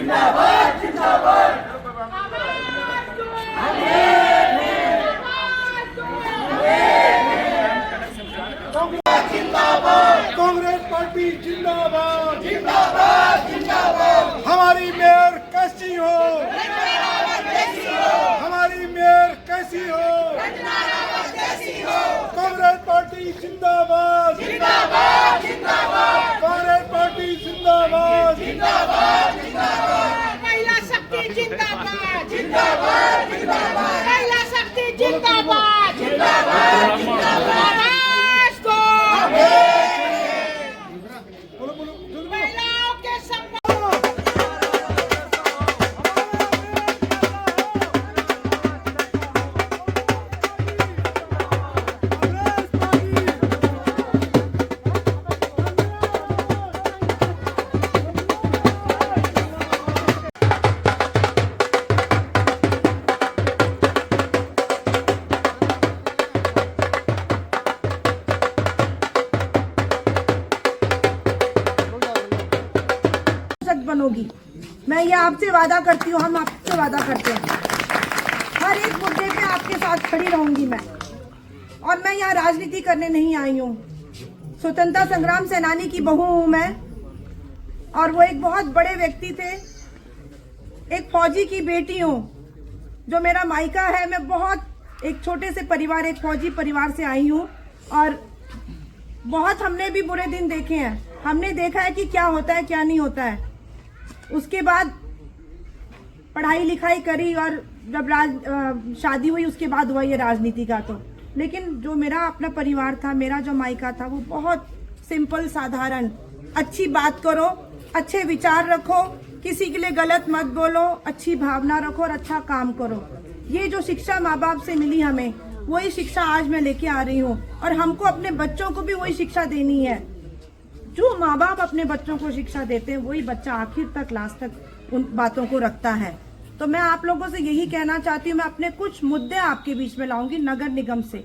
जिंदाबाद जिंदाबाद कांग्रेस पार्टी जिंदाबाद जिंदाबाद जिंदाबाद हमारी मेयर कैसी हो, हमारी मेयर कैसी हो, कांग्रेस पार्टी जिंदाबाद जिंदाबाद जिंदाबाद कांग्रेस पार्टी जिंदाबाद जिंदाबाद जिंदाबाद महिला शक्ति जिंदाबाद जिंदाबाद जिंदाबाद महिला शक्ति जिंदाबाद जिंदाबाद जिंदाबाद आवाज दो बोलो बोलो जल्दी महिलाओं के संग बनोगी। मैं ये आपसे वादा करती हूँ, हम आपसे वादा करते हैं, हर एक मुद्दे पे आपके साथ खड़ी रहूंगी मैं। और मैं यहाँ राजनीति करने नहीं आई हूँ, स्वतंत्रता संग्राम सेनानी की बहू हूँ मैं। और वो एक बहुत बड़े व्यक्ति थे, एक फौजी की बेटी हूँ, जो मेरा मायका है। मैं बहुत एक छोटे से परिवार, एक फौजी परिवार से आई हूँ। और बहुत हमने भी बुरे दिन देखे हैं, हमने देखा है कि क्या होता है क्या नहीं होता है। उसके बाद पढ़ाई लिखाई करी और जब शादी हुई उसके बाद हुआ ये राजनीति का। तो लेकिन जो मेरा अपना परिवार था, मेरा जो मायका था, वो बहुत सिंपल साधारण, अच्छी बात करो, अच्छे विचार रखो, किसी के लिए गलत मत बोलो, अच्छी भावना रखो और अच्छा काम करो। ये जो शिक्षा माँ बाप से मिली हमें, वही शिक्षा आज मैं लेके आ रही हूँ। और हमको अपने बच्चों को भी वही शिक्षा देनी है। जो माँ बाप अपने बच्चों को शिक्षा देते हैं, वही बच्चा आखिर तक, लास्ट तक उन बातों को रखता है। तो मैं आप लोगों से यही कहना चाहती हूँ, मैं अपने कुछ मुद्दे आपके बीच में लाऊंगी नगर निगम से।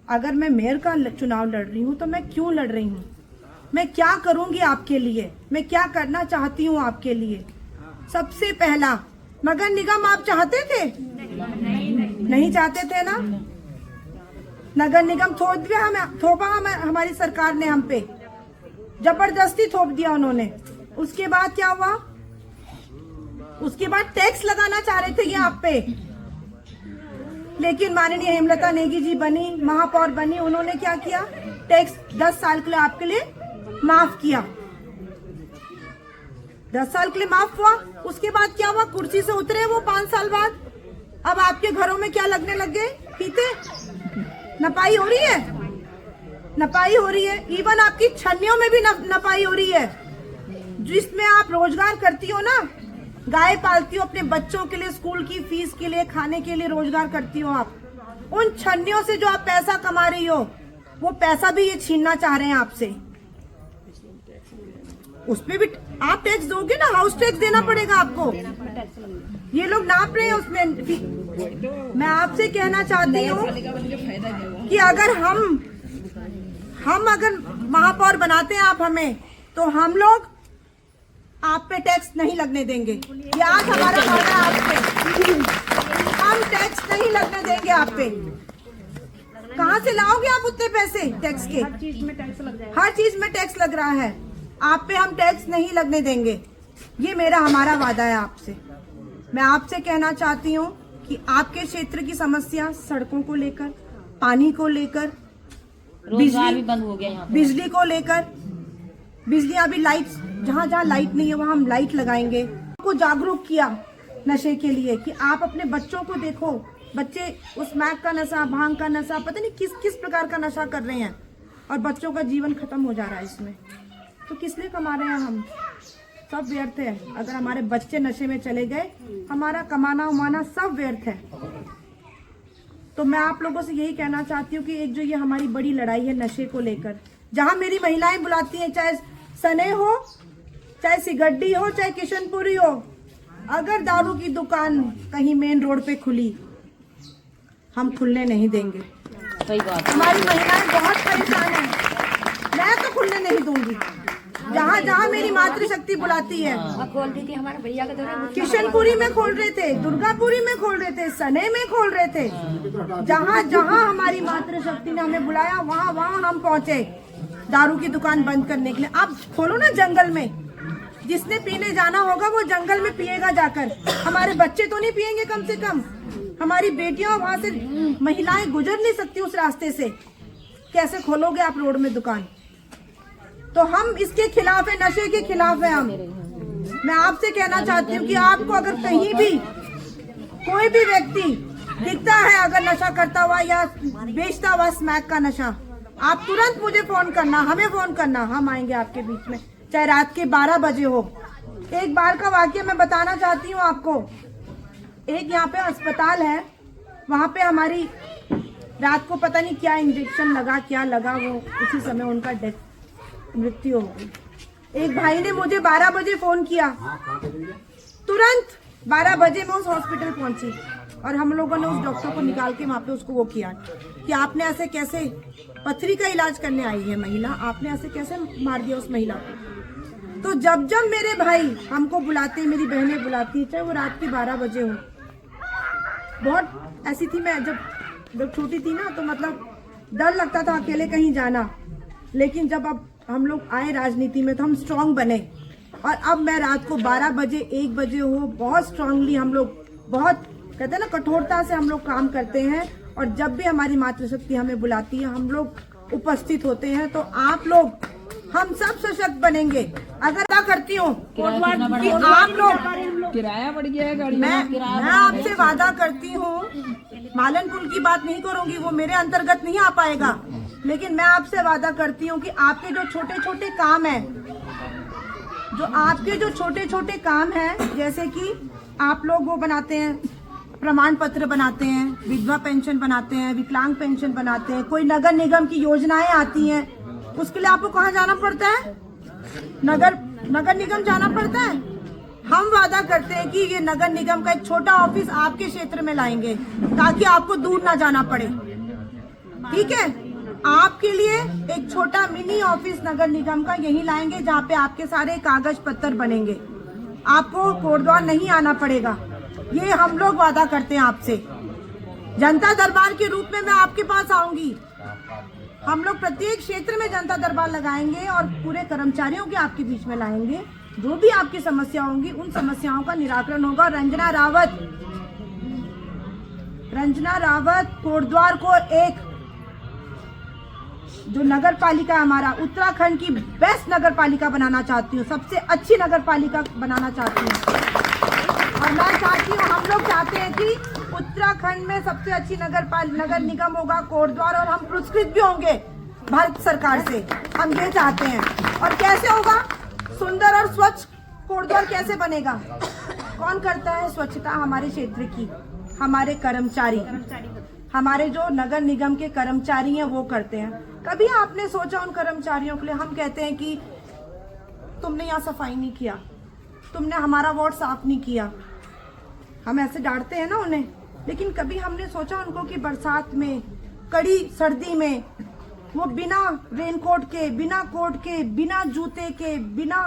अगर मैं मेयर का चुनाव लड़ रही हूँ तो मैं क्यों लड़ रही हूँ, मैं क्या करूंगी आपके लिए, मैं क्या करना चाहती हूँ आपके लिए। सबसे पहला, नगर निगम आप चाहते थे? नहीं चाहते थे ना। नगर निगम थोपा हमारी सरकार ने हम पे, जबरदस्ती थोप दिया उन्होंने। उसके बाद क्या हुआ? उसके बाद टैक्स लगाना चाह रहे थे ये आप पे, लेकिन माननीय हेमलता नेगी जी बनी, महापौर बनी, उन्होंने क्या किया? टैक्स 10 साल के लिए आपके लिए माफ किया। 10 साल के लिए माफ हुआ। उसके बाद क्या हुआ? कुर्सी से उतरे वो 5 साल बाद। अब आपके घरों में क्या लगने लग गए? फीते, नपाई हो रही है, नपाई हो रही है। इवन आपकी छन्नियों में भी नपाई हो रही है। जिसमें आप रोजगार करती हो ना, गाय पालती हो अपने बच्चों के लिए, स्कूल की फीस के लिए, खाने के लिए रोजगार करती हो आप, उन छन्नियों से जो आप पैसा कमा रही हो, वो पैसा भी ये छीनना चाह रहे हैं आपसे। उसमें भी आप टैक्स दोगे ना, हाउस टैक्स देना पड़ेगा आपको। ये लोग नाप रहे हैं उसमें। मैं आपसे कहना चाहती हूँ कि अगर हम अगर महापौर बनाते हैं आप हमें, तो हम लोग आप पे टैक्स नहीं लगने देंगे। ये आज हमारा वादा है आपसे, हम टैक्स नहीं लगने देंगे आप पे। कहाँ से लाओगे आप उतने पैसे टैक्स के? हर चीज में टैक्स लग रहा है, हर चीज में टैक्स लग रहा है। आप पे हम टैक्स नहीं लगने देंगे। ये हमारा वादा है आपसे। मैं आपसे कहना चाहती हूँ कि आपके क्षेत्र की समस्या, सड़कों को लेकर, पानी को लेकर, रोजगार भी बंद हो गया यहाँ पे, बिजली को लेकर, बिजली अभी लाइट, जहाँ जहाँ लाइट नहीं है वहाँ हम लाइट लगाएंगे। को जागरूक किया नशे के लिए कि आप अपने बच्चों को देखो, बच्चे उस मैक का नशा, भांग का नशा, पता नहीं किस किस प्रकार का नशा कर रहे हैं, और बच्चों का जीवन खत्म हो जा रहा है इसमें। तो किस लिए कमा रहे हैं हम? सब व्यर्थ है। अगर हमारे बच्चे नशे में चले गए, हमारा कमाना उमाना सब व्यर्थ है। तो मैं आप लोगों से यही कहना चाहती हूँ कि एक जो ये हमारी बड़ी लड़ाई है नशे को लेकर, जहाँ मेरी महिलाएं बुलाती हैं, चाहे सने हो, चाहे सिगड्डी हो, चाहे किशनपुरी हो, अगर दारू की दुकान कहीं मेन रोड पे खुली, हम खुलने नहीं देंगे। सही बात है। हमारी महिलाएं बहुत परेशान हैं, मैं तो खुलने नहीं दूंगी। जहाँ जहाँ मेरी मातृशक्ति बुलाती है। खोल दी थी हमारे भैया के द्वारा। किशनपुरी में खोल रहे थे, दुर्गापुरी में खोल रहे थे, सने में खोल रहे थे। जहाँ जहाँ हमारी मातृशक्ति ने हमें बुलाया वहाँ वहाँ हम पहुँचे दारू की दुकान बंद करने के लिए। आप खोलो ना जंगल में, जिसने पीने जाना होगा वो जंगल में पिएगा जाकर। हमारे बच्चे तो नहीं पिएंगे, कम से कम हमारी बेटियां वहाँ से महिलाएं गुजर नहीं सकती उस रास्ते से। कैसे खोलोगे आप रोड में दुकान? तो हम इसके खिलाफ है, नशे के खिलाफ है हम। मैं आपसे कहना चाहती हूँ कि आपको अगर कहीं भी कोई भी व्यक्ति दिखता है अगर नशा करता हुआ या बेचता हुआ स्मैक का नशा, आप तुरंत मुझे फोन करना, हमें फोन करना, हम आएंगे आपके बीच में, चाहे रात के 12 बजे हो। एक बार का वाकया मैं बताना चाहती हूँ आपको। एक यहाँ पे अस्पताल है, वहाँ पे हमारी रात को पता नहीं क्या इंजेक्शन लगा, क्या लगा, वो उसी समय उनका मृत्यु हो गई। एक भाई ने मुझे 12 बजे फोन किया, तुरंत 12 बजे मैं उस हॉस्पिटल पहुंची और हम लोगों ने उस डॉक्टर को निकाल के वहाँ पे उसको वो किया कि आपने ऐसे कैसे, पथरी का इलाज करने आई है महिला, आपने ऐसे कैसे मार दिया उस महिला को। तो जब जब मेरे भाई हमको बुलाते, मेरी बहनें बुलाती, चाहे वो रात के 12 बजे हो। बहुत ऐसी थी मैं, जब छोटी थी ना, तो मतलब डर लगता था अकेले कहीं जाना। लेकिन जब अब हम लोग आए राजनीति में तो हम स्ट्रांग बने, और अब मैं रात को 12 बजे 1 बजे हो, बहुत स्ट्रांगली हम लोग, बहुत कहते हैं ना कठोरता से हम लोग काम करते हैं। और जब भी हमारी मातृशक्ति हमें बुलाती है हम लोग उपस्थित होते हैं। तो आप लोग, हम सब सशक्त बनेंगे। अगर क्या करती हूँ कि आप लोग, किराया बढ़ गया है गाड़ी मैं आपसे वादा करती हूँ, मालन पुल की बात नहीं करूंगी, वो मेरे अंतर्गत नहीं आ पाएगा, लेकिन मैं आपसे वादा करती हूँ कि आपके जो छोटे छोटे काम हैं, आपके जो छोटे छोटे काम हैं, जैसे कि आप लोग वो बनाते हैं, प्रमाण पत्र बनाते हैं, विधवा पेंशन बनाते हैं, विकलांग पेंशन बनाते हैं, कोई नगर निगम की योजनाएं आती हैं, उसके लिए आपको कहाँ जाना पड़ता है? नगर निगम जाना पड़ता है। हम वादा करते हैं कि ये नगर निगम का एक छोटा ऑफिस आपके क्षेत्र में लाएंगे ताकि आपको दूर ना जाना पड़े। ठीक है, आपके लिए एक छोटा मिनी ऑफिस नगर निगम का यही लाएंगे जहाँ पे आपके सारे कागज पत्तर बनेंगे, आपको कोटद्वार नहीं आना पड़ेगा। ये हम लोग वादा करते हैं आपसे। जनता दरबार के रूप में मैं आपके पास आऊंगी। हम लोग प्रत्येक क्षेत्र में जनता दरबार लगाएंगे और पूरे कर्मचारियों के आपके बीच में लाएंगे। जो भी आपकी समस्या होंगी उन समस्याओं का निराकरण होगा। रंजना रावत कोटद्वार को एक जो नगर पालिका हमारा उत्तराखंड की बेस्ट नगर पालिका बनाना चाहती हूँ, सबसे अच्छी नगर पालिका बनाना चाहती हूँ। और मैं चाहती हूँ, हम लोग चाहते हैं कि उत्तराखंड में सबसे अच्छी नगर निगम होगा कोटद्वार, और हम पुरस्कृत भी होंगे भारत सरकार से। हम ये चाहते हैं। और कैसे होगा सुंदर और स्वच्छ कोटद्वार, कैसे बनेगा? कौन करता है स्वच्छता? हमारे क्षेत्र की हमारे कर्मचारी, हमारे जो नगर निगम के कर्मचारी हैं वो करते हैं। कभी आपने सोचा उन कर्मचारियों के लिए? हम कहते हैं कि तुमने यहाँ सफाई नहीं किया, तुमने हमारा वार्ड साफ नहीं किया, हम ऐसे डांटते हैं ना उन्हें। लेकिन कभी हमने सोचा उनको कि बरसात में, कड़ी सर्दी में, वो बिना रेनकोट के, बिना कोट के, बिना जूते के, बिना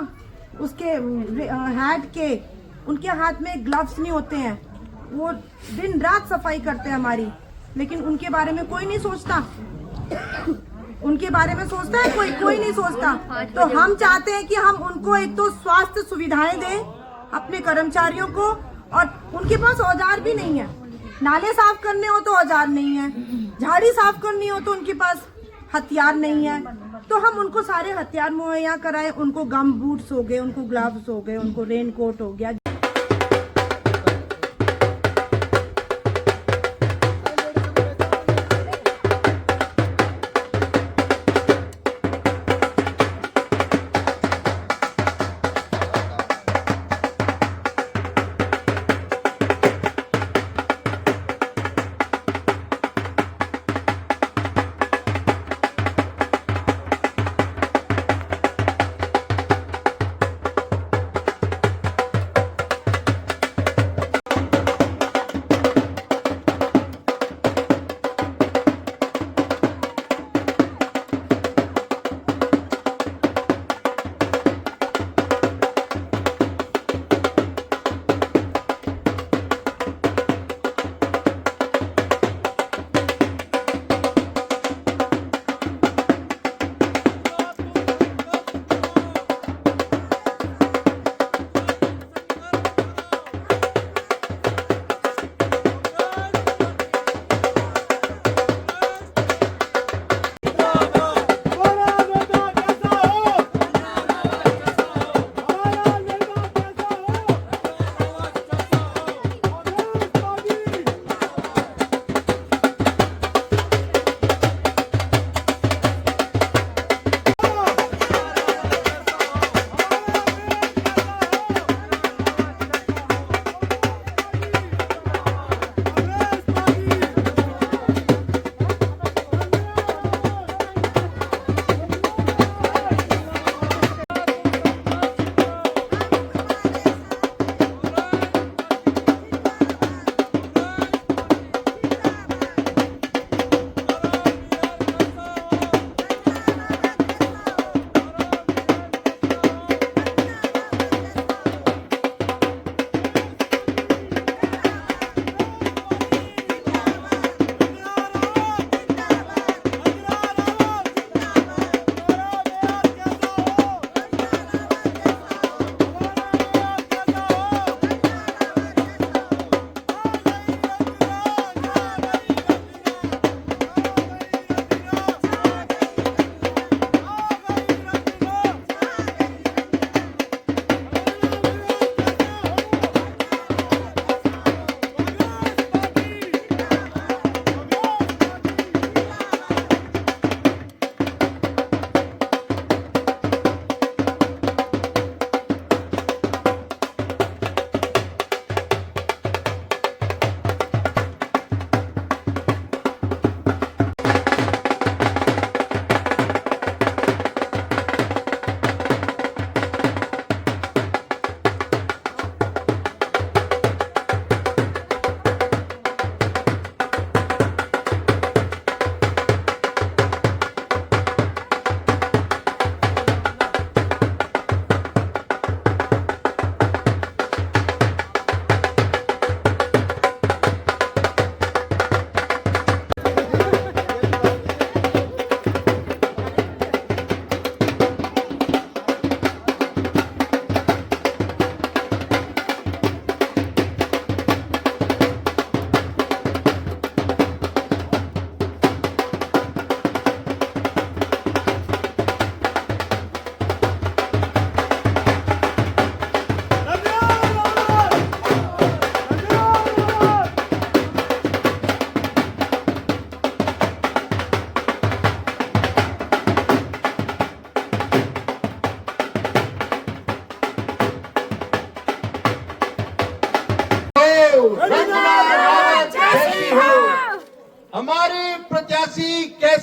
उसके हैट के, उनके हाथ में ग्लव्स नहीं होते हैं, वो दिन रात सफाई करते हैं हमारी, लेकिन उनके बारे में कोई नहीं सोचता। उनके बारे में सोचता है कोई नहीं सोचता। तो हम चाहते हैं कि हम उनको एक तो स्वास्थ्य सुविधाएं दें अपने कर्मचारियों को, और उनके पास औजार भी नहीं है। नाले साफ करने हो तो औजार नहीं है, झाड़ी साफ करनी हो तो उनके पास हथियार नहीं है। तो हम उनको सारे हथियार मुहैया कराए, उनको गम बूट्स हो गए, उनको ग्लव्स हो गए, उनको रेनकोट हो गया।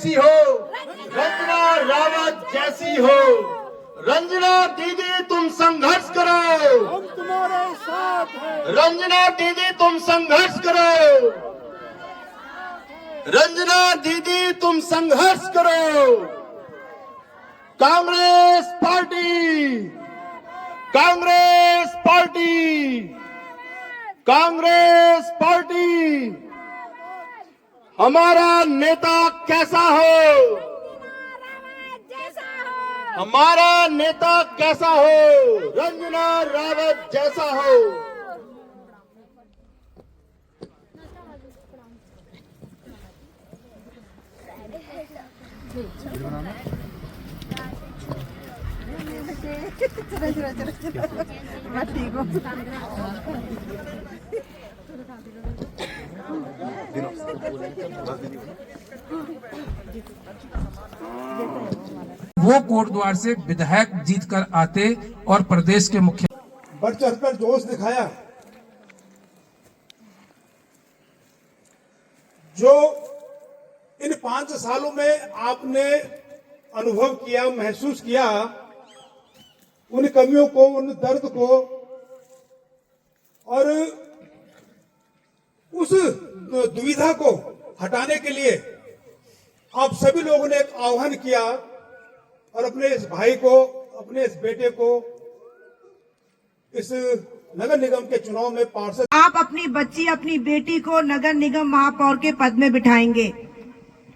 कैसी हो, रंजना रावत जैसी हो। रंजना दीदी तुम संघर्ष करो, हम तुम्हारे साथ हैं। रंजना दीदी तुम संघर्ष करो, रंजना दीदी तुम संघर्ष करो। Congress party, Congress party, Congress party. हमारा नेता कैसा हो, हमारा नेता कैसा हो, रंजना रावत जैसा हो। वो कोट द्वार से विधायक जीत कर आते और प्रदेश के मुख्य बढ़ चढ़कर जोश दिखाया। जो इन 5 सालों में आपने अनुभव किया, महसूस किया, उन कमियों को, उन दर्द को, और उस दुविधा को हटाने के लिए आप सभी लोगों ने एक आह्वान किया और अपने इस भाई को, अपने इस बेटे को इस नगर निगम के चुनाव में पार्षद। आप अपनी बच्ची, अपनी बेटी को नगर निगम महापौर के पद में बिठाएंगे।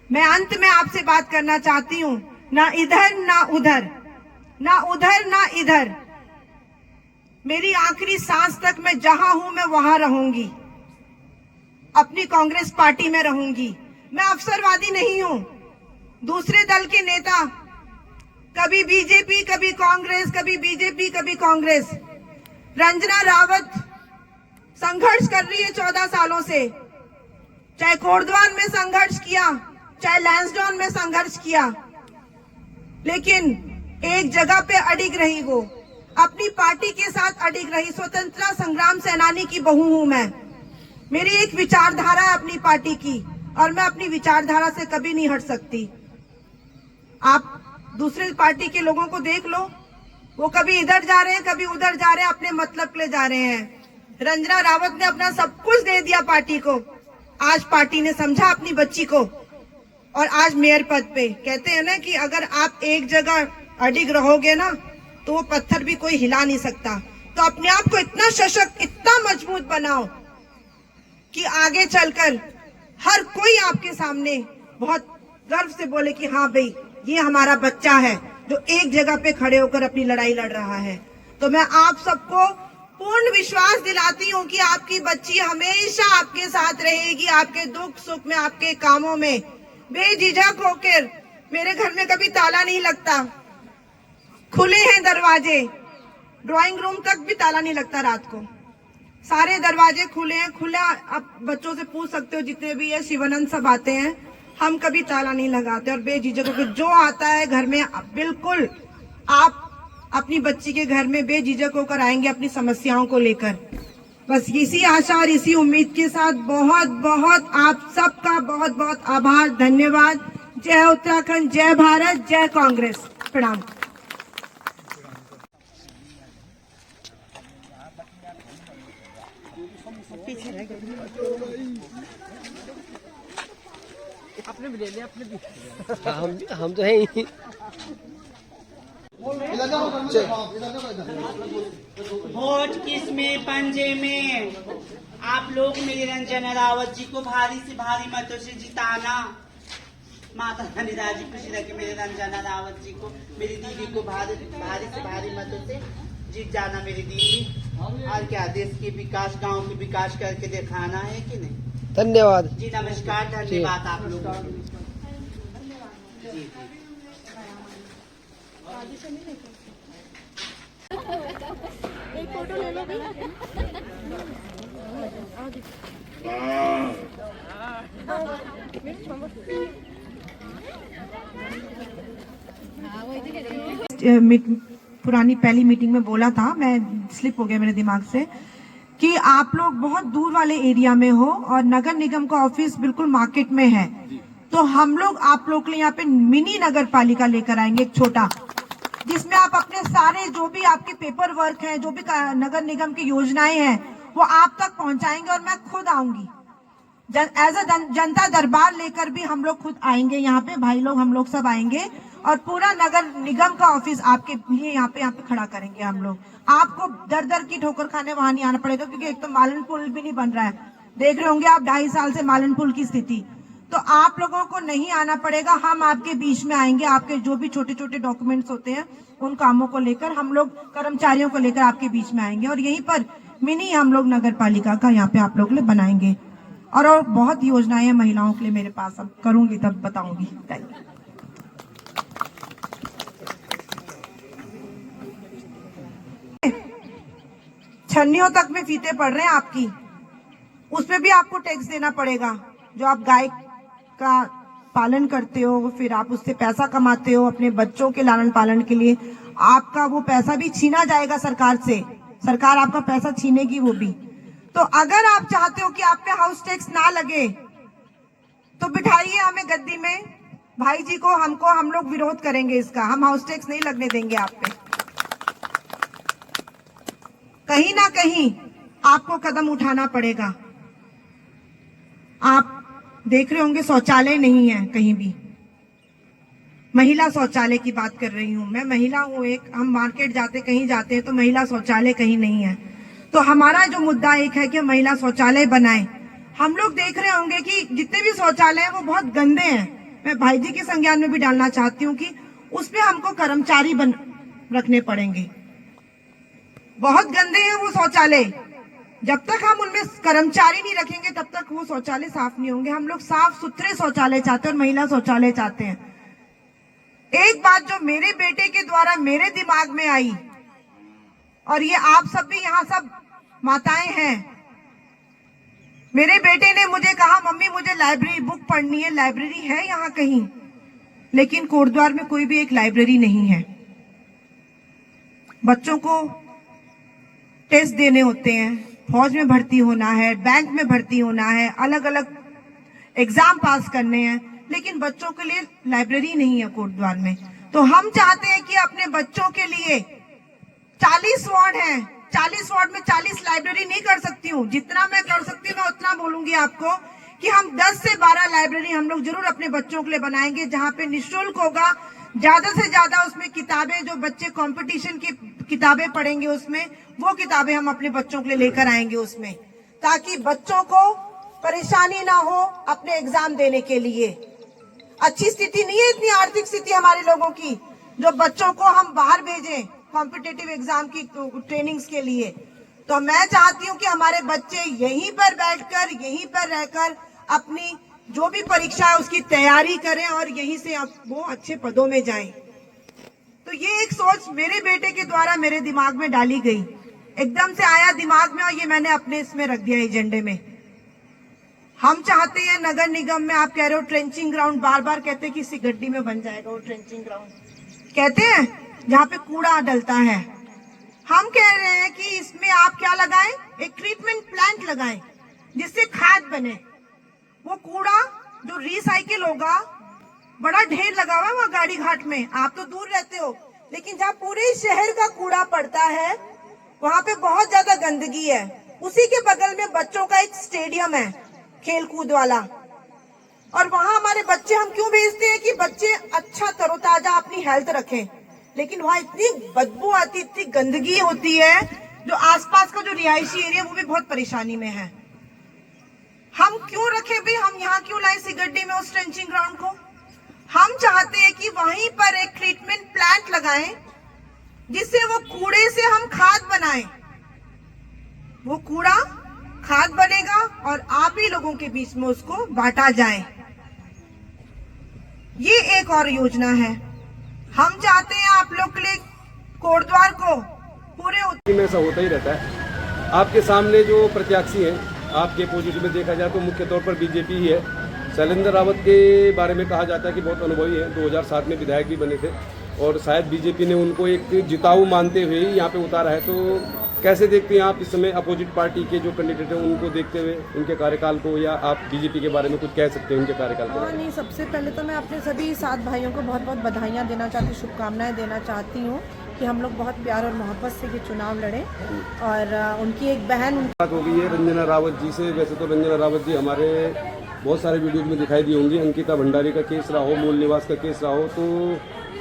मैं अंत में आपसे बात करना चाहती हूँ, ना इधर ना उधर, ना उधर ना इधर। मेरी आखिरी सांस तक मैं जहां हूं मैं वहां रहूंगी, अपनी कांग्रेस पार्टी में रहूंगी। मैं अवसरवादी नहीं हूं। दूसरे दल के नेता कभी बीजेपी, कभी कांग्रेस, कभी बीजेपी, कभी कांग्रेस। रंजना रावत संघर्ष कर रही है 14 सालों से, चाहे कोटद्वार में संघर्ष किया, चाहे लैंसडाउन में संघर्ष किया, लेकिन एक जगह पे अडिग रही। वो अपनी पार्टी के साथ अडिग रही। स्वतंत्रता संग्राम सेनानी की बहू हूं मैं। मेरी एक विचारधारा है अपनी पार्टी की और मैं अपनी विचारधारा से कभी नहीं हट सकती। आप दूसरे पार्टी के लोगों को देख लो, वो कभी इधर जा रहे हैं, कभी उधर जा रहे हैं, अपने मतलब के लिए जा रहे हैं। रंजना रावत ने अपना सब कुछ दे दिया पार्टी को। आज पार्टी ने समझा अपनी बच्ची को और आज मेयर पद पे। कहते हैं ना कि अगर आप एक जगह अडिग रहोगे ना तो वो पत्थर भी कोई हिला नहीं सकता। तो अपने आप को इतना सशक्त, इतना मजबूत बनाओ कि आगे चलकर हर कोई आपके सामने बहुत गर्व से बोले कि हाँ भाई, ये हमारा बच्चा है जो एक जगह पे खड़े होकर अपनी लड़ाई लड़ रहा है। तो मैं आप सबको पूर्ण विश्वास दिलाती हूँ कि आपकी बच्ची हमेशा आपके साथ रहेगी, आपके दुख सुख में, आपके कामों में बेझिझक होकर। मेरे घर में कभी ताला नहीं लगता, खुले हैं दरवाजे, ड्राइंग रूम तक भी ताला नहीं लगता रात को, सारे दरवाजे खुले हैं। खुला आप बच्चों से पूछ सकते हो, जितने भी है शिवानंद सब आते हैं, हम कभी ताला नहीं लगाते और बेझिझक होकर जो आता है घर में, बिल्कुल आप अपनी बच्ची के घर में बेझिझक होकर आएंगे अपनी समस्याओं को लेकर। बस इसी आशा और इसी उम्मीद के साथ बहुत बहुत आप सबका बहुत बहुत आभार, धन्यवाद। जय उत्तराखंड, जय भारत, जय कांग्रेस। प्रणाम। आपने भी ले लिया, आपने भी। हम तो है ही। वोट किस में, पंजे में। आप लोग मेरी रंजना रावत जी को भारी से भारी मतों से जिताना। माता रानी राजी खुशी रखे मेरे रंजना रावत जी को, मेरी दीदी को भारी से भारी मतों से जीत जाना मेरी दीदी। और क्या, देश के विकास, गांव के विकास करके दिखाना है कि नहीं। धन्यवाद जी नमस्कार, धन्यवाद आप लोगों को। जी एक फोटो ले लो भैया। पुरानी पहली मीटिंग में बोला था, मैं स्लिप हो गया मेरे दिमाग से, कि आप लोग बहुत दूर वाले एरिया में हो और नगर निगम का ऑफिस बिल्कुल मार्केट में है, तो हम लोग आप लोग के लिए यहाँ पे मिनी नगर पालिका लेकर आएंगे, एक छोटा, जिसमें आप अपने सारे जो भी आपके पेपर वर्क हैं, जो भी नगर निगम की योजनाएं हैं, वो आप तक पहुंचाएंगे। और मैं खुद आऊंगी एज अ जनता दरबार लेकर भी हम लोग खुद आएंगे यहाँ पे, भाई लोग हम लोग सब आएंगे और पूरा नगर निगम का ऑफिस आपके लिए यहाँ पे खड़ा करेंगे हम लोग। आपको दर दर की ठोकर खाने वहां नहीं आना पड़ेगा, क्योंकि एक तो मालन पुल भी नहीं बन रहा है, देख रहे होंगे आप 2.5 साल से मालन पुल की स्थिति। तो आप लोगों को नहीं आना पड़ेगा, हम आपके बीच में आएंगे। आपके जो भी छोटे छोटे डॉक्यूमेंट्स होते हैं उन कामों को लेकर हम लोग कर्मचारियों को लेकर आपके बीच में आएंगे और यहीं पर मिनी हम लोग नगर पालिका का यहाँ पे आप लोग लिए बनाएंगे। और बहुत योजनाएं हैं महिलाओं के लिए मेरे पास, अब करूंगी तब बताऊंगी। Thank you. छन्नियों तक में फीते पड़ रहे हैं आपकी, उसमें भी आपको टैक्स देना पड़ेगा। जो आप गाय का पालन करते हो, फिर आप उससे पैसा कमाते हो अपने बच्चों के लालन पालन के लिए, आपका वो पैसा भी छीना जाएगा सरकार से, सरकार आपका पैसा छीनेगी वो भी। तो अगर आप चाहते हो कि आप पे हाउस टैक्स ना लगे तो बिठाइए हमें गद्दी में, भाई जी को, हमको, हम लोग विरोध करेंगे इसका। हम हाउस टैक्स नहीं लगने देंगे आप पे। कहीं ना कहीं आपको कदम उठाना पड़ेगा। आप देख रहे होंगे शौचालय नहीं है कहीं भी, महिला शौचालय की बात कर रही हूं मैं, महिला हूं एक, हम मार्केट जाते कहीं जाते हैं तो महिला शौचालय कहीं नहीं है। तो हमारा जो मुद्दा एक है कि महिला शौचालय बनाएं। हम लोग देख रहे होंगे कि जितने भी शौचालय हैं वो बहुत गंदे हैं। मैं भाई जी के संज्ञान में भी डालना चाहती हूँ कि उसमें हमको कर्मचारी रखने पड़ेंगे। बहुत गंदे हैं वो शौचालय, जब तक हम उनमें कर्मचारी नहीं रखेंगे तब तक वो शौचालय साफ नहीं होंगे। हम लोग साफ सुथरे शौचालय चाहते हैं और महिला शौचालय चाहते हैं। एक बात जो मेरे बेटे के द्वारा मेरे दिमाग में आई, और ये आप सब भी यहाँ सब माताएं हैं, मेरे बेटे ने मुझे कहा मम्मी मुझे लाइब्रेरी बुक पढ़नी है, लाइब्रेरी है यहाँ कहीं? लेकिन कोटद्वार में कोई भी एक लाइब्रेरी नहीं है। बच्चों को टेस्ट देने होते हैं, फौज में भर्ती होना है, बैंक में भर्ती होना है, अलग अलग एग्जाम पास करने हैं, लेकिन बच्चों के लिए लाइब्रेरी नहीं है कोटद्वार में। तो हम चाहते हैं कि अपने बच्चों के लिए 40 वार्ड हैं, 40 वार्ड में 40 लाइब्रेरी नहीं कर सकती हूँ, जितना मैं कर सकती हूँ मैं उतना बोलूंगी आपको कि हम 10 से 12 लाइब्रेरी हम लोग जरूर अपने बच्चों के लिए बनाएंगे, जहाँ पे निःशुल्क होगा। ज्यादा से ज्यादा उसमें किताबें, जो बच्चे कंपटीशन की किताबें पढ़ेंगे उसमें, वो किताबें हम अपने बच्चों के लिए लेकर आएंगे उसमें, ताकि बच्चों को परेशानी ना हो अपने एग्जाम देने के लिए। अच्छी स्थिति नहीं है इतनी आर्थिक स्थिति हमारे लोगों की, जो बच्चों को हम बाहर भेजें कॉम्पिटिटिव एग्जाम की ट्रेनिंग्स के लिए। तो मैं चाहती हूँ कि हमारे बच्चे यहीं पर बैठकर, यहीं पर रहकर अपनी जो भी परीक्षा है उसकी तैयारी करें और यहीं से वो अच्छे पदों में जाएं। तो ये एक सोच मेरे बेटे के द्वारा मेरे दिमाग में डाली गई, एकदम से आया दिमाग में और ये मैंने अपने इसमें रख दिया एजेंडे में। हम चाहते हैं नगर निगम में, आप कह रहे हो ट्रेंचिंग ग्राउंड, बार बार कहते हैं कि सिगड्डी में बन जाएगा वो ट्रेंचिंग ग्राउंड, कहते हैं जहाँ पे कूड़ा डलता है। हम कह रहे हैं कि इसमें आप क्या लगाएं, एक ट्रीटमेंट प्लांट लगाएं जिससे खाद बने। वो कूड़ा जो रिसाइकिल होगा, बड़ा ढेर लगा हुआ है वहाँ गाड़ी घाट में, आप तो दूर रहते हो, लेकिन जहाँ पूरे शहर का कूड़ा पड़ता है वहाँ पे बहुत ज्यादा गंदगी है। उसी के बगल में बच्चों का एक स्टेडियम है खेल कूद वाला, और वहाँ हमारे बच्चे हम क्यों भेजते हैं कि बच्चे अच्छा तरोताजा अपनी हेल्थ रखें, लेकिन वहाँ इतनी बदबू आती, इतनी गंदगी होती है, जो आसपास का जो रिहायशी एरिया वो भी बहुत परेशानी में है। हम क्यों रखें भाई, हम यहाँ क्यों लाए सिगड्डी में उस ट्रेंचिंग ग्राउंड को? हम चाहते हैं कि वहीं पर एक ट्रीटमेंट प्लांट लगाएं जिससे वो कूड़े से हम खाद बनाएं। वो कूड़ा खाद बनेगा और आप ही लोगों के बीच में उसको बांटा जाए। ये एक और योजना है। हम चाहते हैं आप लोग के लिए कोटद्वार को पूरे में ऐसा होता ही रहता है। आपके सामने जो प्रत्याशी हैं, आपके पॉजिटिव में देखा जाए तो मुख्य तौर पर बीजेपी ही है। शैलेंद्र रावत के बारे में कहा जाता है कि बहुत अनुभवी है, 2007 में विधायक भी बने थे और शायद बीजेपी ने उनको एक जिताऊ मानते हुए ही यहाँ पे उतारा है। तो कैसे देखते हैं आप इस समय अपोजिट पार्टी के जो कैंडिडेट हैं उनको देखते हुए उनके कार्यकाल को, या आप बीजेपी के बारे में कुछ कह सकते हैं उनके कार्यकाल के बारे में? नहीं, सबसे पहले तो मैं अपने सभी 7 भाइयों को बहुत बहुत बधाइयाँ देना चाहती हूँ, शुभकामनाएं देना चाहती हूँ कि हम लोग बहुत प्यार और मोहब्बत से ये चुनाव लड़े। और उनकी एक बहन बात हो गई है रंजना रावत जी से। वैसे तो रंजना रावत जी हमारे बहुत सारे वीडियोज में दिखाई दी होंगी, अंकिता भंडारी का केस रहा हो, मूल निवास का केस रहा हो, तो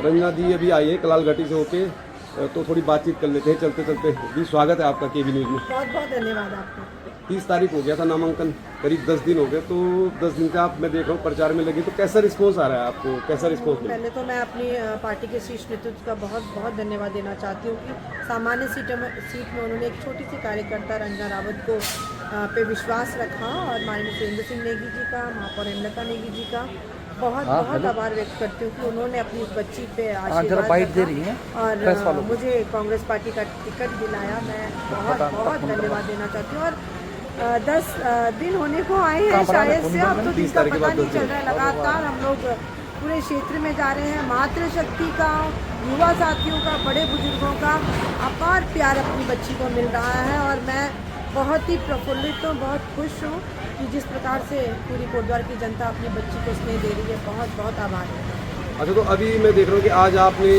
रंजना जी अभी आई है कलाल घाटी से होके, तो थोड़ी बातचीत कर लेते हैं चलते चलते। जी स्वागत है आपका केबी न्यूज़ में। बहुत बहुत धन्यवाद आपको। 30 तारीख हो गया था नामांकन, करीब 10 दिन हो गए, तो 10 दिन से आप मैं देख रहा हूँ प्रचार में लगी, तो कैसा रिस्पॉन्स आ रहा है आपको, कैसा रिस्पॉन्स मिला? पहले तो मैं अपनी पार्टी के शीर्ष नेतृत्व का बहुत बहुत धन्यवाद देना चाहती हूँ कि सामान्य सीट में उन्होंने एक छोटी सी कार्यकर्ता रंजना रावत को पे विश्वास रखा, और माननीय सुरेंद्र सिंह नेगी जी का, महापौर हेमलता नेगी जी का बहुत बहुत आभार व्यक्त करती हूँ कि उन्होंने अपनी उस बच्ची पे आशीर्वाद दे रही हैं और मुझे कांग्रेस पार्टी का टिकट दिलाया। मैं बहुत बहुत धन्यवाद देना चाहती हूँ। और 10 दिन होने को आए हैं शायद से, अब तो जिसका पता नहीं चल रहा है। लगातार हम लोग पूरे क्षेत्र में जा रहे हैं। मातृशक्ति का, युवा साथियों का, बड़े बुजुर्गों का अपार प्यार अपनी बच्ची को मिल रहा है, और मैं बहुत ही प्रफुल्लित हूँ, बहुत खुश हूँ कि जिस प्रकार से पूरी कोटद्वार की जनता अपनी बच्ची को स्नेह दे रही है। बहुत बहुत आभार है। अच्छा, तो अभी मैं देख रहा हूँ कि आज आपने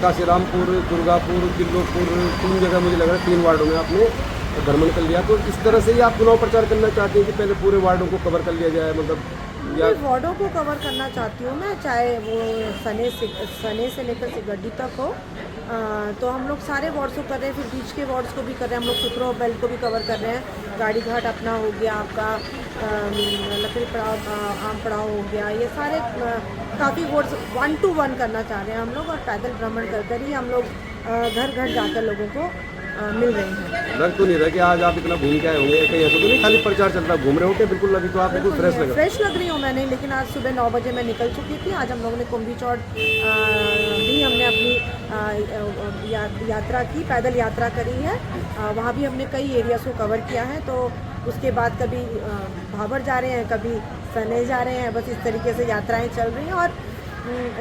काशीरामपुर, दुर्गापुर, तिल्लोपुर, 3 जगह मुझे लग रहा है 3 वार्डों में आपने भ्रमण कर लिया, तो इस तरह से ही आप चुनाव प्रचार करना चाहते हैं कि पहले पूरे वार्डों को कवर कर लिया जाए, मतलब या वार्डों को कवर करना चाहती हूँ मैं, चाहे वो सने से लेकर सिगड्डी तक हो। तो हम लोग सारे वार्ड्स को कर रहे हैं, फिर बीच के वार्ड्स को भी कर रहे हैं, हम लोग सुखरो बेल्ट को भी कवर कर रहे हैं। गाड़ी घाट अपना हो गया, आपका लकड़ी पड़ाव, आम पड़ाव हो गया, ये सारे काफ़ी वार्ड्स 1 to 1 करना चाह रहे हैं हम लोग, और पैदल भ्रमण कर कर ही हम लोग घर घर जाकर लोगों को मिल रहे हैं। लग तो नहीं रहा कि आज आप इतना घूम के आए होंगे, कहीं ऐसा तो नहीं खाली प्रचार चल रहा, घूम रहे हो? बिल्कुल अभी तो आप बिल्कुल फ्रेश लग रही हूँ मैं, नहीं, लेकिन आज सुबह 9 बजे मैं निकल चुकी थी। आज हम लोगों ने कुंभी चौड़ भी हमने अपनी यात्रा की, पैदल यात्रा करी है। वहाँ भी हमने कई एरियाज़ को कवर किया है। तो उसके बाद कभी भाबर जा रहे हैं, कभी सने जा रहे हैं, बस इस तरीके से यात्राएँ चल रही हैं। और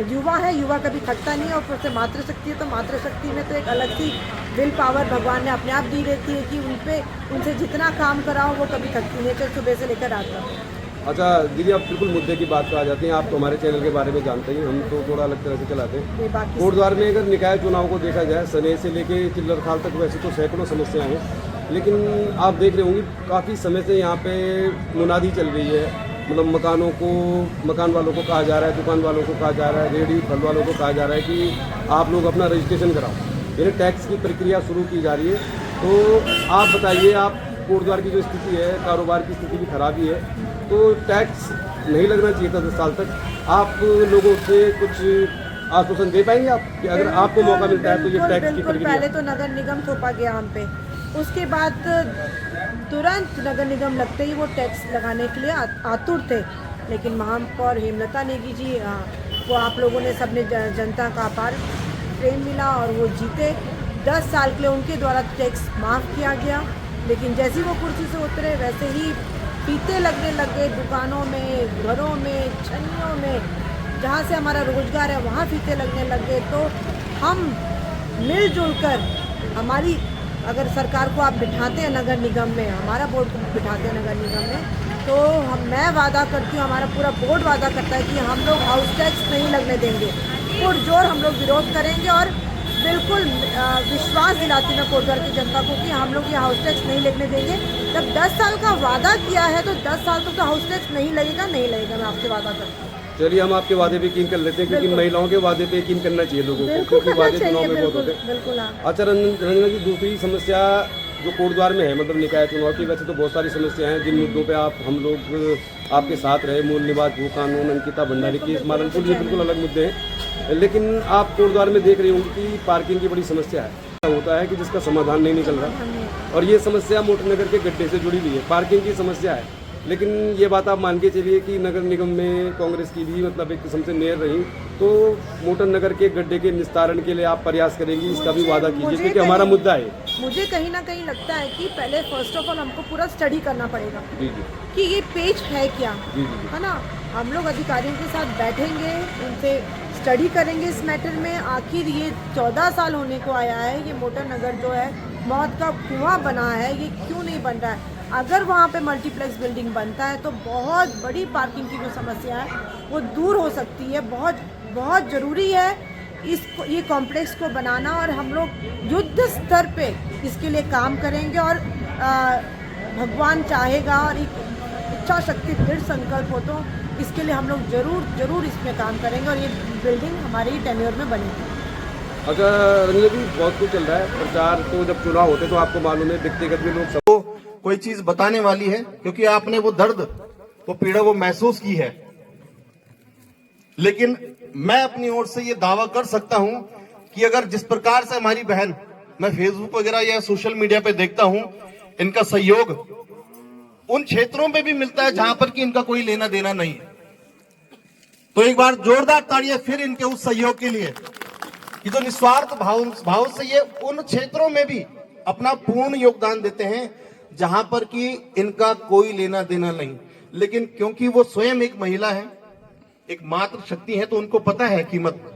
युवा है, युवा कभी थकता नहीं है, और फिर से मातृशक्ति है, तो मातृशक्ति में तो एक अलग सी विल पावर भगवान ने अपने आप दी रहती है कि उनसे जितना काम कराओ वो कभी थकती नहीं, चाहे सुबह से लेकर रात तक। अच्छा दीदी, आप बिल्कुल मुद्दे की बात पे आ जाती हैं। आप तो हमारे चैनल के बारे में जानते हैं, हम तो थोड़ा अलग तरह से चलाते हैं। कोटद्वार में अगर निकाय चुनाव को देखा जाए, सने से लेके चिल्लरखाल तक वैसे तो सैकड़ों समस्याएं हैं, लेकिन आप देख रहे होंगे काफ़ी समय से यहाँ पे मुनादी चल रही है, मतलब मकान वालों को कहा जा रहा है, दुकान वालों को कहा जा रहा है, रेहड़ी फल वालों को कहा जा रहा है कि आप लोग अपना रजिस्ट्रेशन कराओ, यानी टैक्स की प्रक्रिया शुरू की जा रही है। तो आप बताइए, आप कोटद्वार की जो स्थिति है, कारोबार की स्थिति भी खराबी है, तो टैक्स नहीं लगना चाहिए था 10 साल तक। आप लोगों से कुछ आश्वासन दे पाएंगे आप कि अगर आपको मौका मिलता है तो ये टैक्स की प्रक्रिया? पहले तो नगर निगम थोपा गया हम पे, उसके बाद तुरंत नगर निगम लगते ही वो टैक्स लगाने के लिए आतुर थे, लेकिन महापौर हेमलता नेगी जी, वो आप लोगों ने सबने जनता का अपार प्रेम मिला और वो जीते। 10 साल के लिए उनके द्वारा टैक्स माफ़ किया गया, लेकिन जैसे ही वो कुर्सी से उतरे वैसे ही फीते लगने लग गए दुकानों में, घरों में, छन्नियों में, जहाँ से हमारा रोजगार है वहाँ फीते लगने लग गए। तो हम मिलजुल कर, हमारी अगर सरकार को आप बिठाते हैं नगर निगम में, हमारा बोर्ड को बिठाते हैं नगर निगम में, तो मैं वादा करती हूँ, हमारा पूरा बोर्ड वादा करता है कि हम लोग हाउस टैक्स नहीं लगने देंगे। पुरजोर हम लोग विरोध करेंगे और बिल्कुल विश्वास दिलाती मैं कोटद्वार की जनता को कि हम लोग ये हाउस टैक्स नहीं लगने देंगे। जब 10 साल का वादा किया है तो 10 साल तक तो हाउस टैक्स नहीं लगेगा, मैं आपसे वादा करती हूँ। चलिए, हम आपके वादे पे यकीन कर लेते हैं, क्योंकि महिलाओं के वादे पे यकीन करना चाहिए लोगों को, क्योंकि वादे चुनाव में बहुत होते हैं। अच्छा रंजना जी, दूसरी समस्या जो कोटद्वार में है, मतलब निकाय चुनाव की, वैसे तो बहुत सारी समस्याएं हैं जिन मुद्दों पे हम लोग आपके साथ रहे, मूल निवास भू कानून, अंकिता भंडारी केस, मालनपुर, ये बिल्कुल अलग मुद्दे हैं, लेकिन आप कोटद्वार में देख रही होंगी कि पार्किंग की बड़ी समस्या है, होता है कि जिसका समाधान नहीं निकल रहा, और ये समस्या मोटरनगर के गड्ढे से जुड़ी हुई है, पार्किंग की समस्या है। लेकिन ये बात आप मान के चलिए कि नगर निगम में कांग्रेस की भी मतलब एक किस्म से मेयर रही, तो मोटरनगर के गड्ढे के निस्तारण के लिए आप प्रयास करेंगी, इसका भी वादा कीजिए, क्योंकि हमारा मुद्दा है। मुझे कहीं ना कहीं लगता है कि पहले फर्स्ट ऑफ ऑल हमको पूरा स्टडी करना पड़ेगा कि ये पेज है क्या, है ना। हम लोग अधिकारियों के साथ बैठेंगे, उनसे स्टडी करेंगे इस मैटर में। आखिर ये 14 साल होने को आया है, ये मोटर नगर जो है मौत का कुआं बना है, ये क्यों नहीं बन रहा है? अगर वहाँ पे मल्टीप्लेक्स बिल्डिंग बनता है तो बहुत बड़ी पार्किंग की जो समस्या है वो दूर हो सकती है। बहुत बहुत ज़रूरी है इसको, ये कॉम्प्लेक्स को बनाना, और हम लोग युद्ध स्तर पे इसके लिए काम करेंगे। और भगवान चाहेगा और एक इच्छा शक्ति दृढ़ संकल्प हो तो इसके लिए हम लोग जरूर इसमें काम करेंगे और ये बिल्डिंग हमारे ही टेन्योर में बनेगी। अगर रंजना जी बहुत कुछ चल रहा है, प्रचार तो जब चुनाव होते तो आपको मालूम है व्यक्तिगत भी लोग तो कोई चीज बताने वाली है, क्योंकि आपने वो दर्द, वो पीड़ा वो महसूस की है। लेकिन मैं अपनी ओर से ये दावा कर सकता हूं कि अगर जिस प्रकार से हमारी बहन, मैं फेसबुक वगैरह या सोशल मीडिया पे देखता हूं, इनका सहयोग उन क्षेत्रों पे भी मिलता है जहां पर कि इनका कोई लेना देना नहीं है। तो एक बार जोरदार तालियां फिर इनके उस सहयोग के लिए कि जो निस्वार्थ भाव से ये उन क्षेत्रों में भी अपना पूर्ण योगदान देते हैं जहां पर कि इनका कोई लेना देना नहीं। लेकिन क्योंकि वो स्वयं एक महिला है, एक मातृ शक्ति है, तो उनको पता है कीमत।